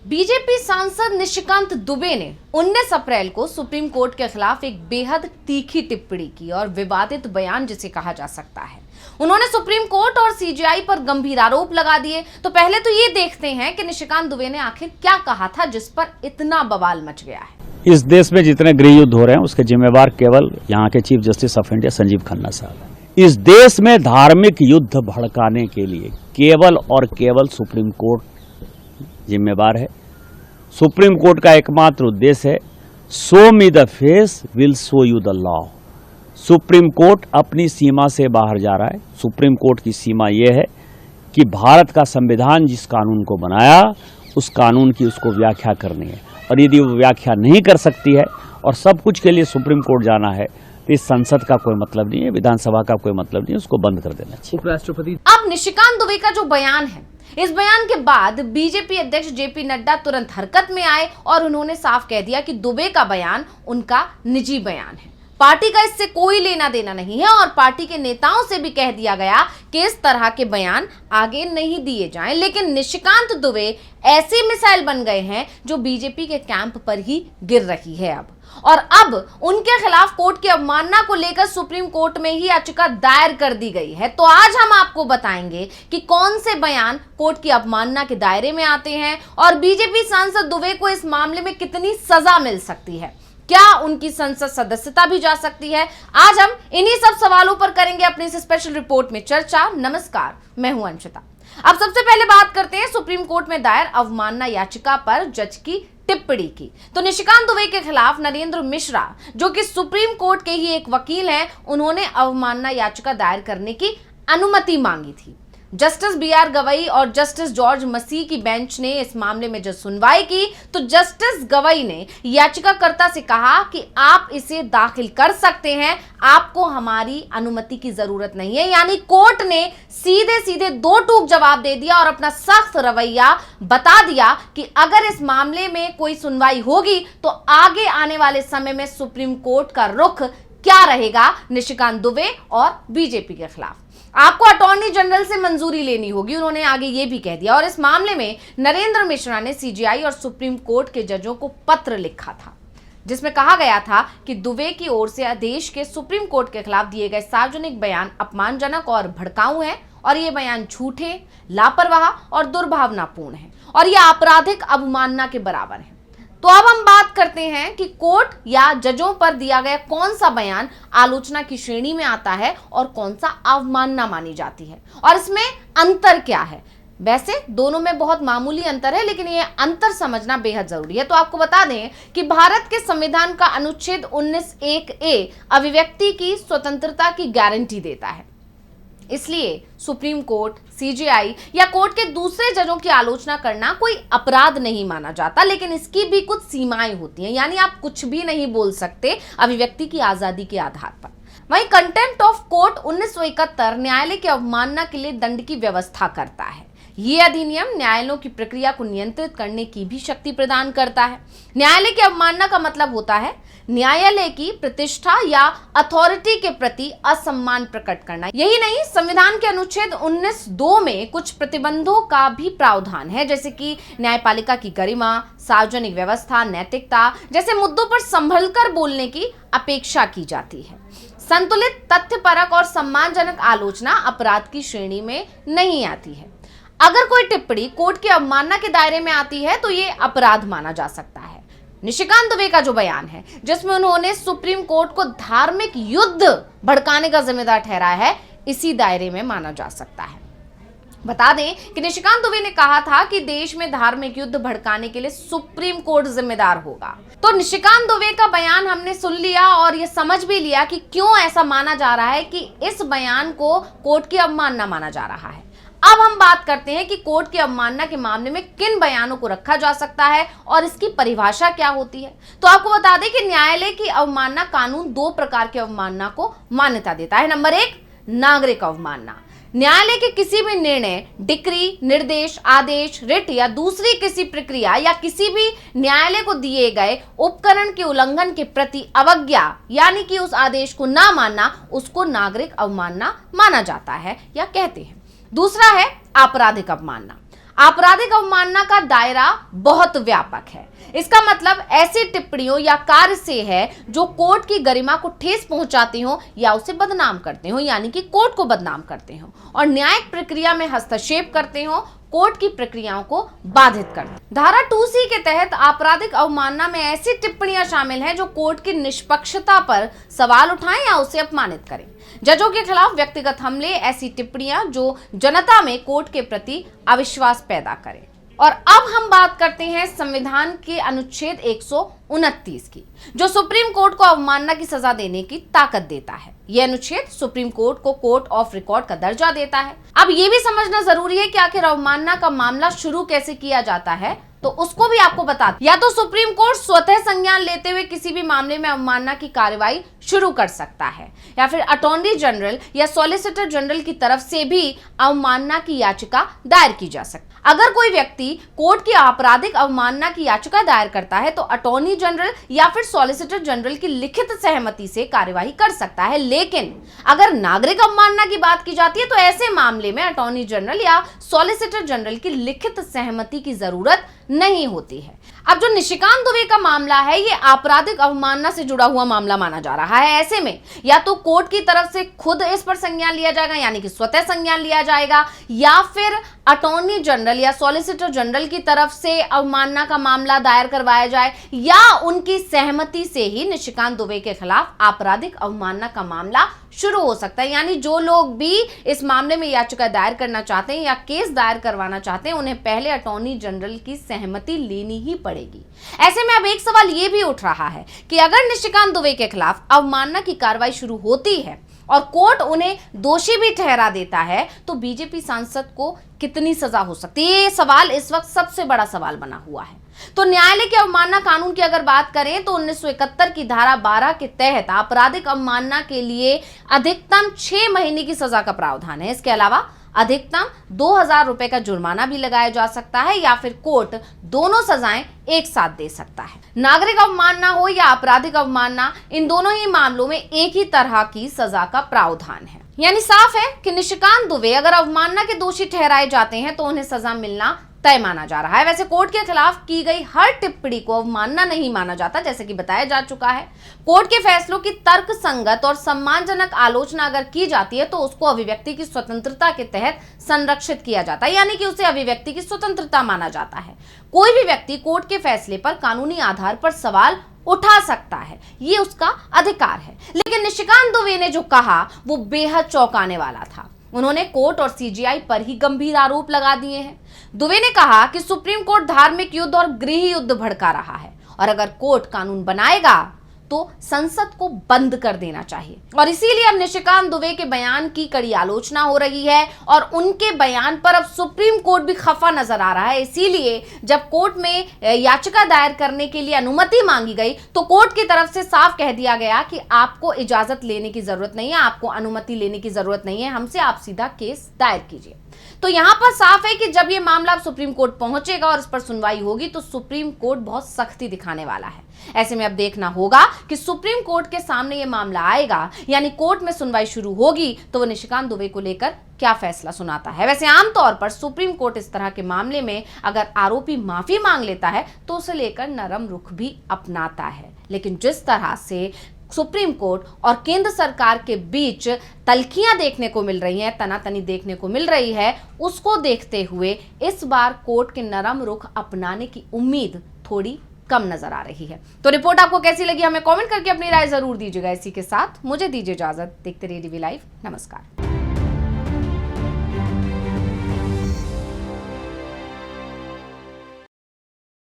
BJP सांसद निशिकांत दुबे ने 19 अप्रैल को सुप्रीम कोर्ट के खिलाफ एक बेहद तीखी टिप्पणी की और विवादित बयान जिसे कहा जा सकता है। उन्होंने सुप्रीम कोर्ट और सीजीआई पर गंभीर आरोप लगा दिए। तो पहले तो ये देखते हैं कि निशिकांत दुबे ने आखिर क्या कहा था जिस पर इतना बवाल मच गया है। इस देश में जितने गृह युद्ध हो रहे हैं उसके जिम्मेवार केवल यहाँ के chief justice of India Sanjeev Khanna साहब हैं। इस देश में धार्मिक युद्ध भड़काने के लिए केवल और केवल सुप्रीम कोर्ट जिम्मेवार है। सुप्रीम कोर्ट का एकमात्र उद्देश्य है show me the face will show you the law. Supreme court अपनी सीमा से बाहर जा रहा है। सुप्रीम कोर्ट की सीमा यह है कि भारत का संविधान जिस कानून को बनाया उस कानून की उसको व्याख्या करनी है, और यदि वो व्याख्या नहीं कर सकती है और सब कुछ के लिए सुप्रीम कोर्ट जाना है तो इस संसद का कोई मतलब नहीं है, विधानसभा का कोई मतलब नहीं है, उसको बंद कर देना चाहिए। उपराष्ट्रपति अब निशिकांत दुबे का जो बयान है, इस बयान के बाद बीजेपी अध्यक्ष जेपी नड्डा तुरंत हरकत में आए और उन्होंने साफ कह दिया कि दुबे का बयान उनका निजी बयान है, पार्टी का इससे कोई लेना देना नहीं है। और पार्टी के नेताओं से भी कह दिया गया कि इस तरह के बयान आगे नहीं दिए जाएं। लेकिन निशिकांत दुबे ऐसे मिसाइल बन गए हैं जो बीजेपी के कैंप पर ही गिर रही है अब उनके खिलाफ कोर्ट की अवमानना को लेकर सुप्रीम कोर्ट में ही याचिका दायर कर दी गई है। तो आज हम आपको बताएंगे कि कौन से बयान कोर्ट की अवमानना के दायरे में आते हैं और बीजेपी सांसद दुबे को इस मामले में कितनी सजा मिल सकती है, क्या उनकी संसद सदस्यता भी जा सकती है। आज हम इन्हीं सब सवालों पर करेंगे अपनी इस स्पेशल रिपोर्ट में चर्चा। नमस्कार, मैं हूं अंशिता। अब सबसे पहले बात करते हैं सुप्रीम कोर्ट में दायर अवमानना याचिका पर जज की टिप्पणी की। तो निशिकांत दुबे के खिलाफ नरेंद्र मिश्रा, जो कि सुप्रीम कोर्ट के ही एक वकील हैं, उन्होंने अवमानना याचिका दायर करने की अनुमति मांगी थी। जस्टिस बीआर गवई और जस्टिस जॉर्ज मसीह की बेंच ने इस मामले में जब सुनवाई की तो जस्टिस गवई ने याचिकाकर्ता से कहा कि आप इसे दाखिल कर सकते हैं, आपको हमारी अनुमति की जरूरत नहीं है। यानी कोर्ट ने सीधे सीधे दो टूक जवाब दे दिया और अपना सख्त रवैया बता दिया कि अगर इस मामले में कोई सुनवाई होगी तो आगे आने वाले समय में सुप्रीम कोर्ट का रुख क्या रहेगा निशिकांत दुबे और बीजेपी के खिलाफ। आपको अटॉर्नी जनरल से मंजूरी लेनी होगी, उन्होंने आगे ये भी कह दिया। और इस मामले में नरेंद्र मिश्रा ने सीजीआई और सुप्रीम कोर्ट के जजों को पत्र लिखा था जिसमें कहा गया था कि दुबे की ओर से देश के सुप्रीम कोर्ट के खिलाफ दिए गए सार्वजनिक बयान अपमानजनक और भड़काऊ हैं और ये बयान झूठे, लापरवाह और दुर्भावनापूर्ण है और ये आपराधिक अवमानना के बराबर है। तो अब हम बात करते हैं कि कोर्ट या जजों पर दिया गया कौन सा बयान आलोचना की श्रेणी में आता है और कौन सा अवमानना मानी जाती है और इसमें अंतर क्या है। वैसे दोनों में बहुत मामूली अंतर है, लेकिन ये अंतर समझना बेहद जरूरी है। तो आपको बता दें कि भारत के संविधान का अनुच्छेद 19(1)(a) अभिव्यक्ति की स्वतंत्रता की गारंटी देता है। इसलिए सुप्रीम कोर्ट, सीजीआई या कोर्ट के दूसरे जजों की आलोचना करना कोई अपराध नहीं माना जाता, लेकिन इसकी भी कुछ सीमाएं होती हैं। यानी आप कुछ भी नहीं बोल सकते अभिव्यक्ति की आजादी के आधार पर। वहीं कंटेम्प्ट ऑफ कोर्ट 1971 न्यायालय की अवमानना के लिए दंड की व्यवस्था करता है। ये अधिनियम न्यायालयों की प्रक्रिया को नियंत्रित करने की भी शक्ति प्रदान करता है। न्यायालय की अवमानना का मतलब होता है न्यायालय की प्रतिष्ठा या अथॉरिटी के प्रति असम्मान प्रकट करना। यही नहीं, संविधान के अनुच्छेद 19(2) में कुछ प्रतिबंधों का भी प्रावधान है, जैसे कि न्यायपालिका की गरिमा, सार्वजनिक व्यवस्था, नैतिकता जैसे मुद्दों पर संभलकर बोलने की अपेक्षा की जाती है। संतुलित, तथ्यपरक और सम्मानजनक आलोचना अपराध की श्रेणी में नहीं आती है। अगर कोई टिप्पणी कोर्ट की अवमानना के दायरे में आती है तो ये अपराध माना जा सकता है। निशिकांत दुबे का जो बयान है जिसमें उन्होंने सुप्रीम कोर्ट को धार्मिक युद्ध भड़काने का जिम्मेदार ठहराया है, इसी दायरे में माना जा सकता है। बता दें कि निशिकांत दुबे ने कहा था कि देश में धार्मिक युद्ध भड़काने के लिए सुप्रीम कोर्ट जिम्मेदार होगा। तो निशिकांत दुबे का बयान हमने सुन लिया और ये समझ भी लिया कि क्यों ऐसा माना जा रहा है कि इस बयान को कोर्ट की अवमानना माना जा रहा है। अब हम बात करते हैं कि कोर्ट की अवमानना के मामले में किन बयानों को रखा जा सकता है और इसकी परिभाषा क्या होती है। तो आपको बता दें कि न्यायालय की अवमानना कानून दो प्रकार की अवमानना को मान्यता देता है। नंबर 1, नागरिक अवमानना। न्यायालय के किसी भी निर्णय, डिक्री, निर्देश, आदेश, रिट या दूसरी किसी प्रक्रिया या किसी भी न्यायालय को दिए गए उपकरण के उल्लंघन के प्रति अवज्ञा यानी कि उस आदेश को ना मानना, उसको नागरिक अवमानना माना जाता है या कहते हैं। दूसरा है आपराधिक अवमानना। आपराधिक अवमानना का दायरा बहुत व्यापक है। इसका मतलब ऐसी टिप्पणियों या कार्य से है जो कोर्ट की गरिमा को ठेस पहुंचाती हो या उसे बदनाम करते हो, यानी कि कोर्ट को बदनाम करते हो और न्यायिक प्रक्रिया में हस्तक्षेप करते हो, कोर्ट की प्रक्रियाओं को बाधित करते हैं। धारा 2C के तहत आपराधिक अवमानना में ऐसी टिप्पणियां शामिल हैं जो कोर्ट की निष्पक्षता पर सवाल उठाएं या उसे अपमानित करें। जजों के खिलाफ व्यक्तिगत हमले, ऐसी टिप्पणियां जो जनता में कोर्ट के प्रति अविश्वास पैदा करें। और अब हम बात करते हैं संविधान के अनुच्छेद 129 की, जो सुप्रीम कोर्ट को अवमानना की सजा देने की ताकत देता है। यह अनुच्छेद सुप्रीम कोर्ट को कोर्ट ऑफ रिकॉर्ड का दर्जा देता है। अब यह भी समझना जरूरी है कि आखिर अवमानना का मामला शुरू कैसे किया जाता है, तो उसको भी आपको बता, या तो सुप्रीम कोर्ट स्वतः संज्ञान लेते हुए किसी भी मामले में अवमानना की कार्रवाई शुरू कर सकता है, या फिर अटॉर्नी जनरल या सॉलिसिटर जनरल की तरफ से भी अवमानना की याचिका दायर की जा सकती है। अगर कोई व्यक्ति कोर्ट की आपराधिक अवमानना की याचिका दायर करता है तो अटॉर्नी जनरल या फिर सॉलिसिटर जनरल की लिखित सहमति से कार्यवाही कर सकता है। लेकिन अगर नागरिक अवमानना की बात की जाती है तो ऐसे मामले में अटॉर्नी जनरल या सॉलिसिटर जनरल की लिखित सहमति की जरूरत नहीं होती है। अब जो निशिकांत दुबे का मामला है, ये आपराधिक अवमानना से जुड़ा हुआ मामला माना जा रहा है। ऐसे में या तो कोर्ट की तरफ से खुद इस पर संज्ञान लिया जाएगा, यानी कि स्वतः संज्ञान लिया जाएगा, या फिर अटॉर्नी जनरल या सॉलिसिटर जनरल की तरफ से अवमानना का मामला दायर करवाया जाए, या उनकी सहमति से ही निशिकांत दुबे के खिलाफ आपराधिक अवमानना का मामला शुरू हो सकता है। यानी जो लोग भी इस मामले में याचिका दायर करना चाहते हैं या केस दायर करवाना चाहते हैं, उन्हें पहले अटॉर्नी जनरल की सहमति लेनी ही पड़ेगी। ऐसे में अब एक सवाल यह भी उठ रहा है कि अगर निशिकांत दुबे के खिलाफ अवमानना की कार्रवाई शुरू होती है और कोर्ट उन्हें दोषी भी ठहरा देता है, तो बीजेपी सांसद को कितनी सजा हो सकती है? ये सवाल इस वक्त सबसे बड़ा सवाल बना हुआ है। तो न्यायालय के अवमानना कानून की अगर बात करें तो 1971 की धारा 12 के तहत आपराधिक अवमानना के लिए अधिकतम 6 महीने की सजा का प्रावधान है। इसके अलावा अधिकतम 2000 रुपए का जुर्माना भी लगाया जा सकता है, या फिर कोर्ट दोनों सजाएं एक साथ दे सकता है। नागरिक अवमानना हो या आपराधिक अवमानना, इन दोनों ही मामलों में एक ही तरह की सजा का प्रावधान है। यानी साफ है कि निशिकांत दुबे अगर अवमानना के दोषी ठहराए जाते हैं तो उन्हें सजा मिलना तय माना जा रहा है। वैसे कोर्ट के खिलाफ की गई हर टिप्पणी को अवमानना नहीं माना जाता, जैसे कि बताया जा चुका है। कोर्ट के फैसलों की तर्कसंगत और सम्मानजनक आलोचना अगर की जाती है तो उसको अभिव्यक्ति की स्वतंत्रता के तहत संरक्षित किया जाता है, यानी कि उसे अभिव्यक्ति की स्वतंत्रता माना जाता है। कोई भी व्यक्ति कोर्ट के फैसले पर कानूनी आधार पर सवाल उठा सकता है, ये उसका अधिकार है। लेकिन निशिकांत दुबे ने जो कहा वो बेहद चौंकाने वाला था। उन्होंने कोर्ट और सीजीआई पर ही गंभीर आरोप लगा दिए हैं। दुबे ने कहा कि सुप्रीम कोर्ट धार्मिक युद्ध और गृह युद्ध भड़का रहा है और अगर कोर्ट कानून बनाएगा तो संसद को बंद कर देना चाहिए। और इसीलिए अब निशिकांत दुबे के बयान की कड़ी आलोचना हो रही है और उनके बयान पर अब सुप्रीम कोर्ट भी खफा नजर आ रहा है। इसीलिए जब कोर्ट में याचिका दायर करने के लिए अनुमति मांगी गई तो कोर्ट की तरफ से साफ कह दिया गया कि आपको इजाजत लेने की जरूरत नहीं है, आपको अनुमति लेने की जरूरत नहीं है, हमसे आप सीधा केस दायर कीजिए। तो यहां पर साफ है कि जब यह मामला सुप्रीम कोर्ट पहुंचेगा और इस पर सुनवाई होगी तो सुप्रीम कोर्ट बहुत सख्ती दिखाने वाला है। ऐसे में अब देखना होगा कि सुप्रीम कोर्ट के सामने यह मामला आएगा, यानी कोर्ट में सुनवाई शुरू होगी तो वो निशिकांत दुबे को लेकर क्या फैसला सुनाता है। वैसे आमतौर पर सुप्रीम कोर्ट इस तरह के मामले में अगर आरोपी माफी मांग लेता है तो उसे लेकर नरम रुख भी अपनाता है। लेकिन जिस तरह से सुप्रीम कोर्ट और केंद्र सरकार के बीच तल्खियां देखने को मिल रही हैं, तनातनी देखने को मिल रही है, उसको देखते हुए इस बार कोर्ट के नरम रुख अपनाने की उम्मीद थोड़ी कम नजर आ रही है। तो रिपोर्ट आपको कैसी लगी हमें कमेंट करके अपनी राय जरूर दीजिएगा। इसी के साथ मुझे दीजिए इजाजत। देखते रहिए डीवी लाइव। नमस्कार।